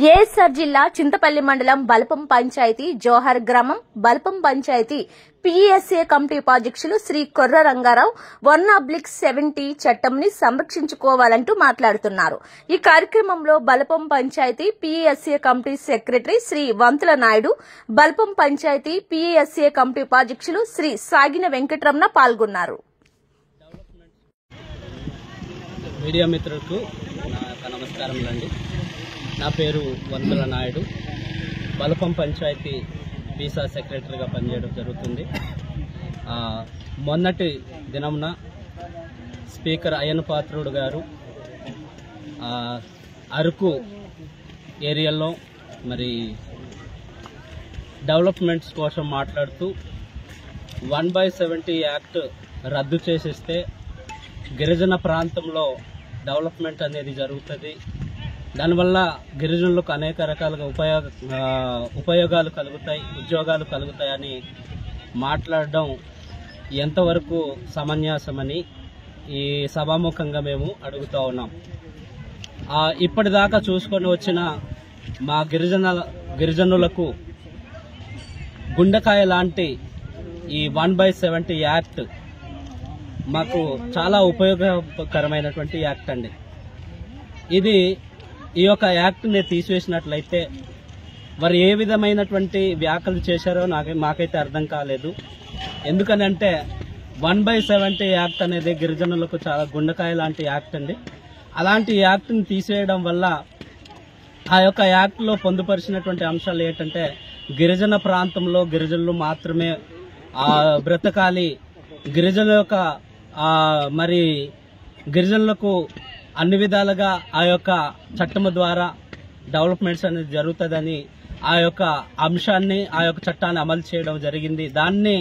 ASR జిల్లా చింతపల్లి మండలం బల్పం పంచాయతీ జోహర్ గ్రామం బల్పం పంచాయతీ పీఎస్ఏ కమిటీ ఉపాధ్యక్షులు శ్రీ కొర్ర రంగారావు 1/70 చట్టంని సంరక్షించుకోవాలంటూ మాట్లాడుతున్నారు. ఈ కార్యక్రమంలో Balpam panchayat PSA committee secretary Shri Vantula Naidu, Balpam panchayat PSA committee ఉపాధ్యక్షులు శ్రీ సాగిన వెంకటరమణ పాల్గొన్నారు. మీడియా మిత్రులకు నమస్కారములండి. నా పేరు వంతుల నాయుడు. బల్పం పంచాయతీ పీసా సెక్రటరీగా పనిచేయడం జరుగుతుంది. మొన్నటి దినమున స్పీకర్ అయ్యన్న పాత్రుడు గారు అరకు ఏరియాలో మరి డెవలప్మెంట్స్ కోసం మాట్లాడుతూ 1/70 యాక్ట్ రద్దు చేసేస్తే గిరిజన ప్రాంతంలో డెవలప్మెంట్ అనేది జరుగుతుంది. దానివల్ల గిరిజనులకు అనేక రకాలుగా ఉపయోగాలు కలుగుతాయి, ఉద్యోగాలు కలుగుతాయని మాట్లాడడం ఎంతవరకు సమంజసమని ఈ సభాముఖంగా మేము అడుగుతూ ఉన్నాం. ఇప్పటిదాకా చూసుకొని వచ్చిన మా గిరిజనులకు గుండెకాయ లాంటి ఈ 1/70 యాక్ట్ మాకు చాలా ఉపయోగకరమైనటువంటి యాక్ట్ అండి. ఈ యొక్క యాక్ట్ని తీసివేసినట్లయితే వారు ఏ విధమైనటువంటి వ్యాఖ్యలు చేశారో మాకైతే అర్థం కాలేదు. ఎందుకనంటే 1/70 యాక్ట్ అనేది గిరిజనులకు చాలా గుండెకాయ లాంటి యాక్ట్ అండి. అలాంటి యాక్ట్ని తీసివేయడం వల్ల ఆ యొక్క యాక్ట్లో పొందుపరిచినటువంటి అంశాలు ఏంటంటే గిరిజన ప్రాంతంలో గిరిజనులు మాత్రమే బ్రతకాలి, గిరిజనుల యొక్క మరి గిరిజనులకు అన్ని విధాలుగా ఆ యొక్క చట్టము ద్వారా డెవలప్మెంట్స్ అనేది జరుగుతుందని ఆ యొక్క అంశాన్ని ఆ యొక్క చట్టాన్ని అమలు చేయడం జరిగింది. దాన్ని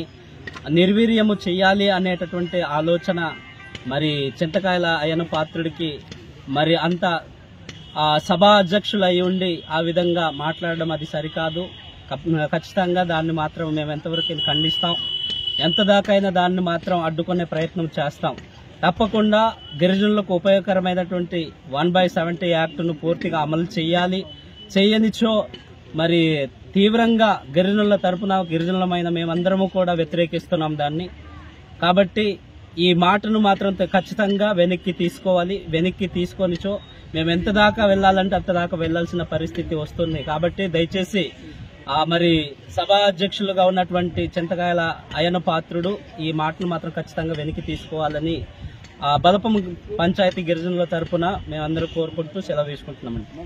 నిర్వీర్యము చేయాలి అనేటటువంటి ఆలోచన మరి చింతకాయల అయ్యన్న పాత్రుడికి మరి అంత సభా అధ్యక్షులు అయి ఉండి ఆ విధంగా మాట్లాడడం అది సరికాదు. ఖచ్చితంగా దాన్ని మాత్రం మేము ఎంతవరకు ఖండిస్తాం, ఎంత దాకైనా దాన్ని మాత్రం అడ్డుకునే ప్రయత్నం చేస్తాం. తప్పకుండా గిరిజనులకు ఉపయోగకరమైనటువంటి 1/70 యాక్ట్ను పూర్తిగా అమలు చేయాలి. చేయనిచో మరి తీవ్రంగా గిరిజనుల తరపున గిరిజనులమైన మేమందరము కూడా వ్యతిరేకిస్తున్నాం దాన్ని. కాబట్టి ఈ మాటను మాత్రం ఖచ్చితంగా వెనక్కి తీసుకోవాలి. వెనక్కి తీసుకొనిచో మేము ఎంత దాకా వెళ్లాలంటే అంత దాకా వెళ్లాల్సిన పరిస్థితి వస్తుంది. కాబట్టి దయచేసి మరి సభా అధ్యక్షులుగా ఉన్నటువంటి చింతకాయల అయ్యన్న పాత్రుడు ఈ మాటను మాత్రం ఖచ్చితంగా వెనక్కి తీసుకోవాలని బల్పం పంచాయతీ గిరిజనుల తరపున మేమందరూ కోరుకుంటూ సెలవు తీసుకుంటున్నామండి.